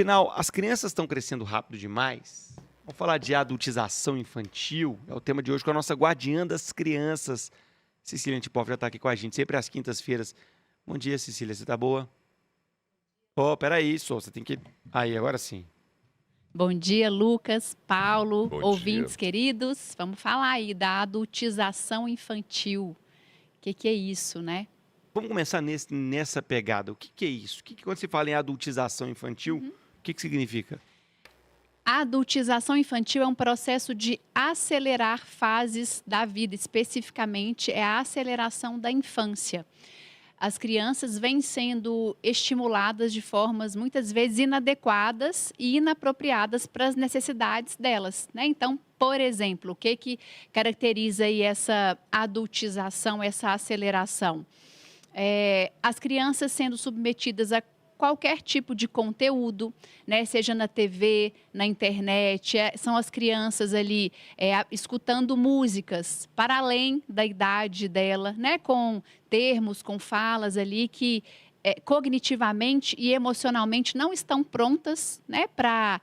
final, as crianças estão crescendo rápido demais. Vamos falar de adultização infantil. É o tema de hoje com a nossa guardiã das crianças. Cecília Antipov já está aqui com a gente, sempre às quintas-feiras. Bom dia, Cecília, você está boa? Peraí, você tem que... Aí, agora sim. Bom dia, Lucas, Paulo, Bom ouvintes dia. queridos. Vamos falar aí da adultização infantil. O que é isso, né? Vamos começar nessa pegada. O que é isso? Quando se fala em adultização infantil, o que significa? A adultização infantil é um processo de acelerar fases da vida, especificamente é a aceleração da infância. As crianças vêm sendo estimuladas de formas muitas vezes inadequadas e inapropriadas para as necessidades delas, né? Então, por exemplo, o que caracteriza aí essa adultização, essa aceleração? As crianças sendo submetidas a qualquer tipo de conteúdo, né? Seja na TV, na internet, são as crianças ali escutando músicas para além da idade dela, né? Com termos, com falas ali que cognitivamente e emocionalmente não estão prontas, né? Para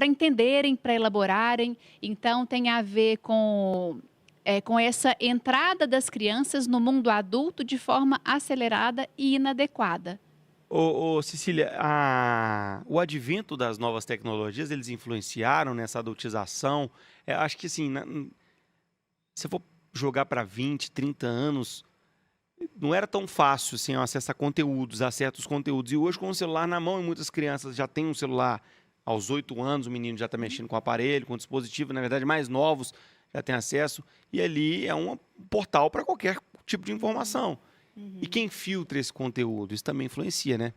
entenderem, para elaborarem. Então, tem a ver com essa entrada das crianças no mundo adulto de forma acelerada e inadequada. Cecília, o advento das novas tecnologias, eles influenciaram nessa adultização? Acho que assim, se eu for jogar para 20, 30 anos, não era tão fácil assim, acessar conteúdos, a certos conteúdos. E hoje, com o celular na mão, e muitas crianças já têm um celular aos 8 anos, o menino já está mexendo com o aparelho, com o dispositivo, na verdade, mais novos já têm acesso. E ali é um portal para qualquer tipo de informação. E quem filtra esse conteúdo? Isso também influencia, né?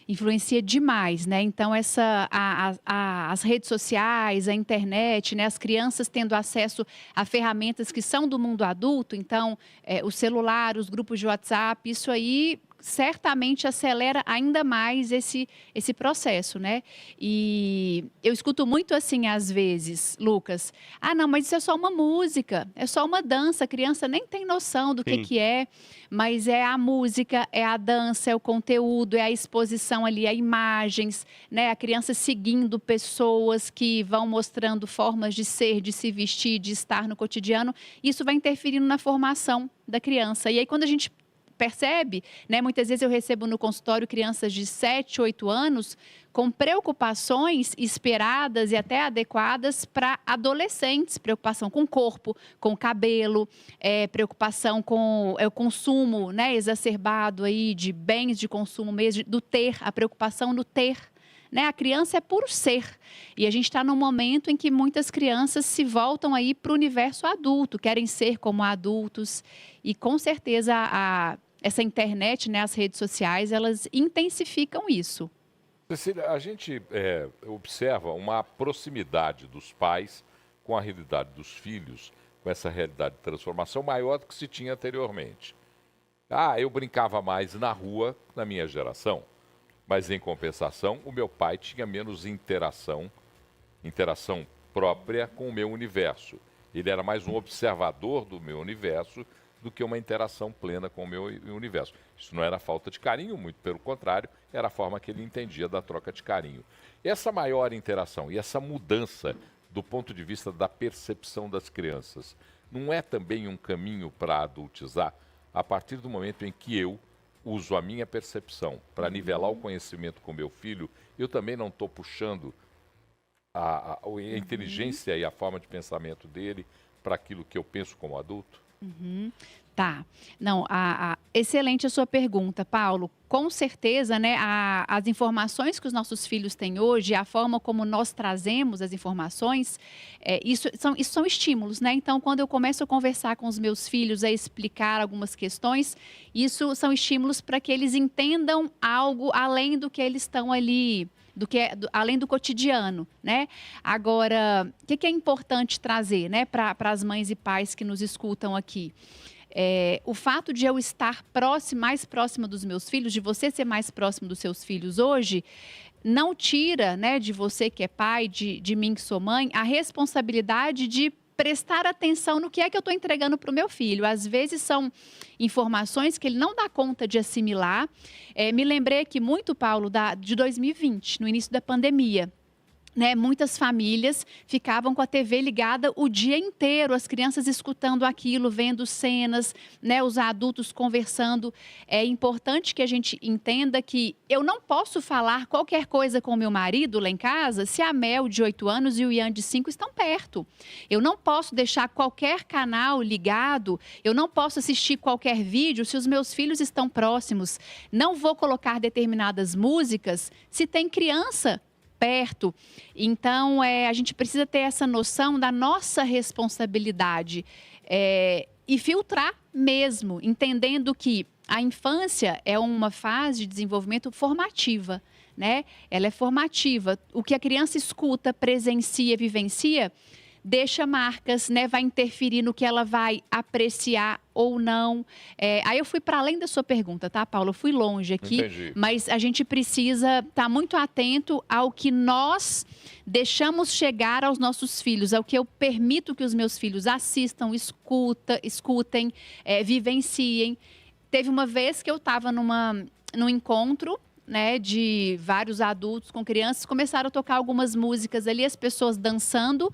Influencia demais, né? Então, as redes sociais, a internet, né? As crianças tendo acesso a ferramentas que são do mundo adulto, então, o celular, os grupos de WhatsApp, isso aí certamente acelera ainda mais esse processo, né? E eu escuto muito assim, às vezes, Lucas, não, mas isso é só uma música, é só uma dança, a criança nem tem noção do que é, mas é a música, é a dança, é o conteúdo, é a exposição ali, a imagens, né? A criança seguindo pessoas que vão mostrando formas de ser, de se vestir, de estar no cotidiano, isso vai interferindo na formação da criança. E aí, quando a gente percebe, né? Muitas vezes eu recebo no consultório crianças de 7, 8 anos com preocupações esperadas e até adequadas para adolescentes, preocupação com o corpo, com o cabelo, preocupação com o consumo, né? Exacerbado aí de bens de consumo mesmo, do ter, a preocupação no ter. Né? A criança é por ser. E a gente está num momento em que muitas crianças se voltam aí para o universo adulto, querem ser como adultos. E com certeza essa internet, né, as redes sociais, elas intensificam isso. Cecília, a gente observa uma proximidade dos pais com a realidade dos filhos, com essa realidade de transformação maior do que se tinha anteriormente. Eu brincava mais na rua na minha geração, mas em compensação o meu pai tinha menos interação própria com o meu universo. Ele era mais um observador do meu universo do que uma interação plena com o meu universo. Isso não era falta de carinho, muito pelo contrário, era a forma que ele entendia da troca de carinho. Essa maior interação e essa mudança do ponto de vista da percepção das crianças, não é também um caminho para adultizar? A partir do momento em que eu uso a minha percepção para nivelar o conhecimento com meu filho, eu também não estou puxando a inteligência e a forma de pensamento dele para aquilo que eu penso como adulto? Tá. Não, excelente a sua pergunta, Paulo. Com certeza, né, as informações que os nossos filhos têm hoje, a forma como nós trazemos as informações, isso são estímulos, né? Então, quando eu começo a conversar com os meus filhos, a explicar algumas questões, isso são estímulos para que eles entendam algo além do que eles estão ali, além do cotidiano, né? Agora, o que é importante trazer, né, para as mães e pais que nos escutam aqui? O fato de eu estar mais próxima dos meus filhos, de você ser mais próximo dos seus filhos hoje, não tira, né, de você que é pai, de mim que sou mãe, a responsabilidade de prestar atenção no que é que eu estou entregando para o meu filho. Às vezes são informações que ele não dá conta de assimilar. Me lembrei aqui muito, Paulo, de 2020, no início da pandemia. Né, muitas famílias ficavam com a TV ligada o dia inteiro, as crianças escutando aquilo, vendo cenas, né, os adultos conversando. É importante que a gente entenda que eu não posso falar qualquer coisa com o meu marido lá em casa se a Mel, de 8 anos, e o Ian, de 5, estão perto. Eu não posso deixar qualquer canal ligado, eu não posso assistir qualquer vídeo se os meus filhos estão próximos. Não vou colocar determinadas músicas se tem criança perto. Então, a gente precisa ter essa noção da nossa responsabilidade e filtrar mesmo, entendendo que a infância é uma fase de desenvolvimento formativa, né? Ela é formativa. O que a criança escuta, presencia, vivencia, deixa marcas, né? Vai interferir no que ela vai apreciar ou não. Aí eu fui para além da sua pergunta, tá, Paulo? Eu fui longe aqui. Entendi. Mas a gente precisa estar muito atento ao que nós deixamos chegar aos nossos filhos, ao que eu permito que os meus filhos assistam, escutem, vivenciem. Teve uma vez que eu estava num encontro, né, de vários adultos com crianças, começaram a tocar algumas músicas ali, as pessoas dançando.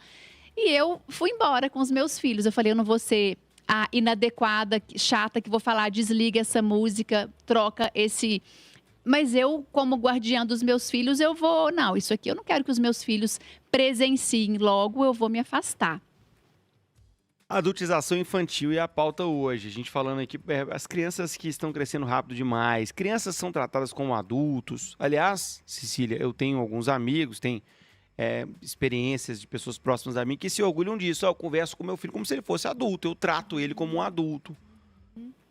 E eu fui embora com os meus filhos. Eu falei, eu não vou ser a inadequada, chata, que vou falar, desliga essa música, troca esse... Mas eu, como guardiã dos meus filhos, eu vou... Não, isso aqui eu não quero que os meus filhos presenciem, logo eu vou me afastar. Adultização infantil e a pauta hoje. A gente falando aqui, as crianças que estão crescendo rápido demais. Crianças são tratadas como adultos. Aliás, Cecília, eu tenho alguns amigos, experiências de pessoas próximas a mim que se orgulham disso. Eu converso com meu filho como se ele fosse adulto, eu trato ele como um adulto.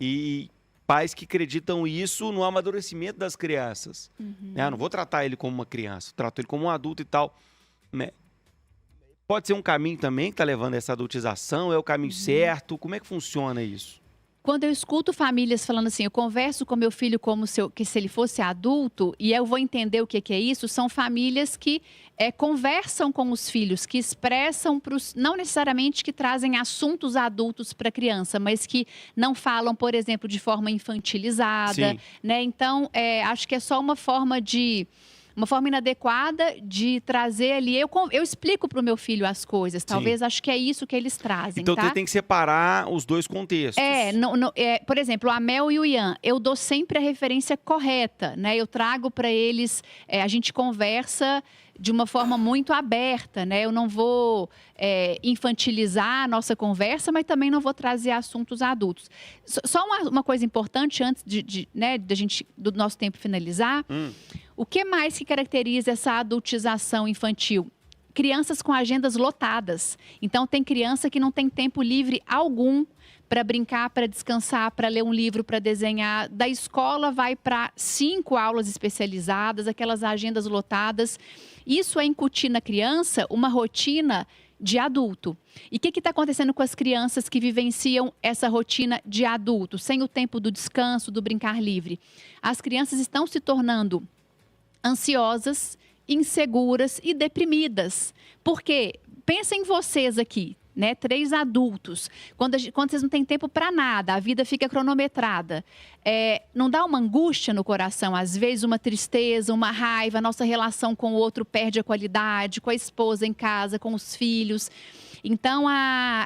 E pais que acreditam isso no amadurecimento das crianças. Eu não vou tratar ele como uma criança, eu trato ele como um adulto e tal. Né? Pode ser um caminho também que está levando a essa adultização, é o caminho certo? Como é que funciona isso? Quando eu escuto famílias falando assim, eu converso com meu filho como se ele fosse adulto e eu vou entender o que é isso, são famílias que conversam com os filhos, que expressam, não necessariamente que trazem assuntos adultos para a criança, mas que não falam, por exemplo, de forma infantilizada. Né? Então, acho que é só uma forma inadequada de trazer ali. Eu explico para o meu filho as coisas. Talvez acho que é isso que eles trazem. Então, tá? tem que separar os dois contextos. Por exemplo, a Mel e o Ian, eu dou sempre a referência correta, né? Eu trago para eles, a gente conversa de uma forma muito aberta, né? Eu não vou infantilizar a nossa conversa, mas também não vou trazer assuntos adultos. Só uma coisa importante antes do nosso tempo finalizar. O que mais que caracteriza essa adultização infantil? Crianças com agendas lotadas. Então, tem criança que não tem tempo livre algum para brincar, para descansar, para ler um livro, para desenhar. Da escola vai para 5 aulas especializadas, aquelas agendas lotadas. Isso é incutir na criança uma rotina de adulto. E o que está acontecendo com as crianças que vivenciam essa rotina de adulto, sem o tempo do descanso, do brincar livre? As crianças estão se tornando ansiosas, inseguras e deprimidas. Porque, pensem em vocês aqui, né? 3 adultos. Quando vocês não têm tempo para nada, a vida fica cronometrada. Não dá uma angústia no coração, às vezes uma tristeza, uma raiva, a nossa relação com o outro perde a qualidade, com a esposa em casa, com os filhos. Então,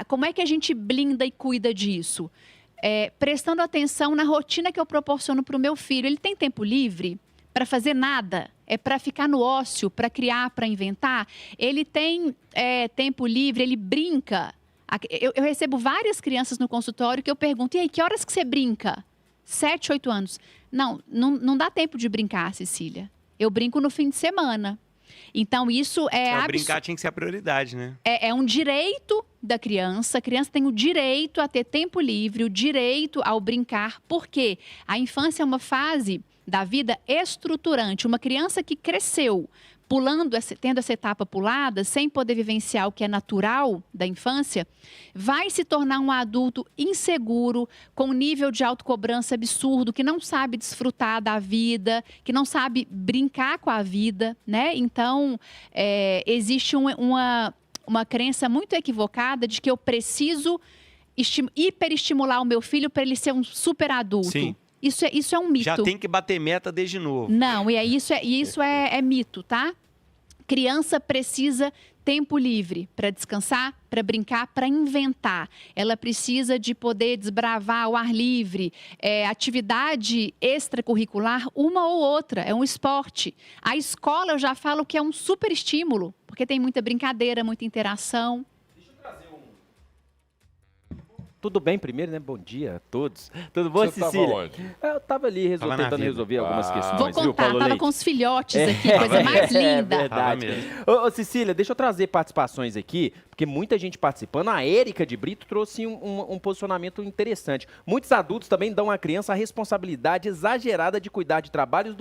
como é que a gente blinda e cuida disso? Prestando atenção na rotina que eu proporciono para o meu filho. Ele tem tempo livre para fazer nada? É para ficar no ócio, para criar, para inventar? Ele tem tempo livre, ele brinca. Eu recebo várias crianças no consultório que eu pergunto, e aí, que horas que você brinca? 7, 8 anos. Não dá tempo de brincar, Cecília. Eu brinco no fim de semana. Então, isso brincar tinha que ser a prioridade, né? É um direito da criança. A criança tem o direito a ter tempo livre, o direito ao brincar. Por quê? A infância é uma fase da vida estruturante. Uma criança que cresceu tendo essa etapa pulada, sem poder vivenciar o que é natural da infância, vai se tornar um adulto inseguro, com um nível de autocobrança absurdo, que não sabe desfrutar da vida, que não sabe brincar com a vida, né? Então, existe uma uma crença muito equivocada de que eu preciso hiperestimular o meu filho para ele ser um super adulto. Sim. Isso é um mito. Já tem que bater meta desde novo. Não, isso é mito, tá? Criança precisa tempo livre para descansar, para brincar, para inventar. Ela precisa de poder desbravar ao ar livre, atividade extracurricular, uma ou outra, é um esporte. A escola eu já falo que é um super estímulo, porque tem muita brincadeira, muita interação. Tudo bem primeiro, né? Bom dia a todos. Tudo bom, Você Cecília? tava onde? Eu tava ali Tava na tentando vida. resolver algumas questões. Vou viu, contar, Paulo tava Leite? com os filhotes aqui, coisa mais linda. É Tava verdade. mesmo. Ô, Cecília, deixa eu trazer participações aqui, porque muita gente participando. A Érica de Brito trouxe um posicionamento interessante. Muitos adultos também dão à criança a responsabilidade exagerada de cuidar de trabalhos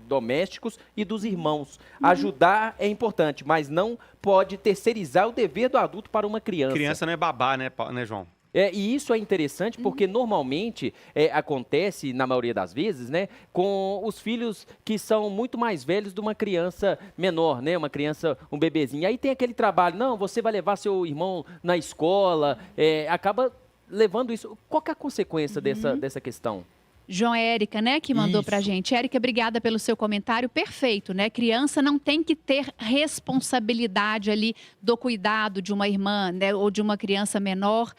domésticos e dos irmãos. Ajudar é importante, mas não pode terceirizar o dever do adulto para uma criança. Criança não é babá, né, João? E isso é interessante porque normalmente acontece, na maioria das vezes, né, com os filhos que são muito mais velhos de uma criança menor, né, uma criança, um bebezinho. Aí tem aquele trabalho, não, você vai levar seu irmão na escola, acaba levando isso. Qual que é a consequência dessa questão? João, é Érica, né, que mandou pra Isso. gente. Érica, obrigada pelo seu comentário, perfeito, né? Criança não tem que ter responsabilidade ali do cuidado de uma irmã, né, ou de uma criança menor.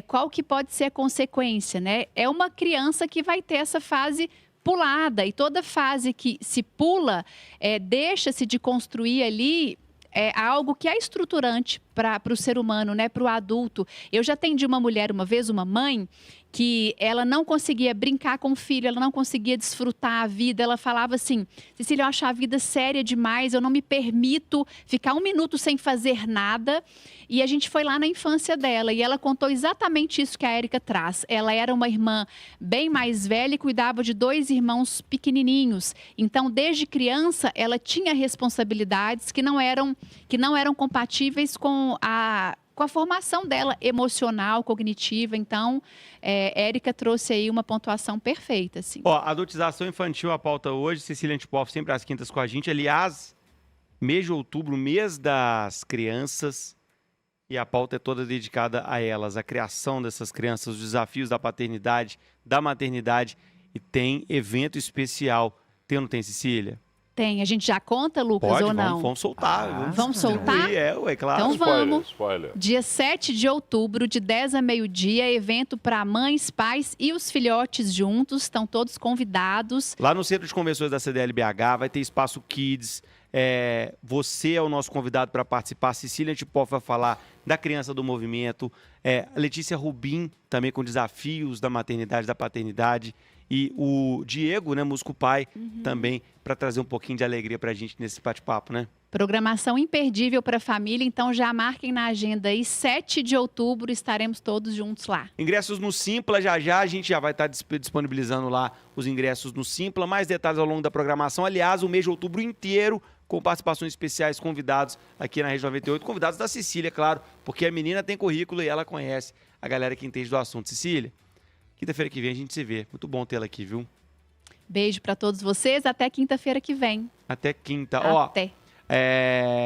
Qual que pode ser a consequência, né? É uma criança que vai ter essa fase pulada, e toda fase que se pula, deixa-se de construir ali algo que é estruturante para o ser humano, né, para o adulto. Eu já atendi uma mulher uma vez, uma mãe, que ela não conseguia brincar com o filho, ela não conseguia desfrutar a vida. Ela falava assim: Cecília, eu acho a vida séria demais, eu não me permito ficar um minuto sem fazer nada. E a gente foi lá na infância dela e ela contou exatamente isso que a Érica traz. Ela era uma irmã bem mais velha e cuidava de 2 irmãos pequenininhos. Então, desde criança, ela tinha responsabilidades que não eram compatíveis com a formação dela emocional, cognitiva. Então, Érica trouxe aí uma pontuação perfeita, assim. Ó, adultização infantil, a pauta hoje. Cecília Antipoff sempre às quintas com a gente. Aliás, mês de outubro, mês das crianças. E a pauta é toda dedicada a elas, a criação dessas crianças, os desafios da paternidade, da maternidade. E tem evento especial. Tem ou não tem, Cecília? Tem. A gente já conta, Lucas, Pode, ou não? vamos soltar. Vamos soltar? Claro. Então vamos. Spoiler. Dia 7 de outubro, de 10 a meio-dia, evento para mães, pais e os filhotes juntos. Estão todos convidados. Lá no Centro de Convenções da CDL-BH vai ter espaço Kids. Você é o nosso convidado para participar. A Cecília Antipoff vai falar da criança do movimento. Letícia Rubim também com desafios da maternidade, da paternidade. E o Diego, né, Músico Pai, também para trazer um pouquinho de alegria para a gente nesse bate-papo, né? Programação imperdível para a família, então já marquem na agenda aí, 7 de outubro estaremos todos juntos lá. Ingressos no Simpla, já a gente já vai estar disponibilizando lá os ingressos no Simpla, mais detalhes ao longo da programação. Aliás, o mês de outubro inteiro com participações especiais, convidados aqui na Rede 98, convidados da Cecília, claro, porque a menina tem currículo e ela conhece a galera que entende do assunto. Cecília, quinta-feira que vem a gente se vê. Muito bom tê-la aqui, viu? Beijo para todos vocês, até quinta-feira que vem. Até quinta. Até. Ó,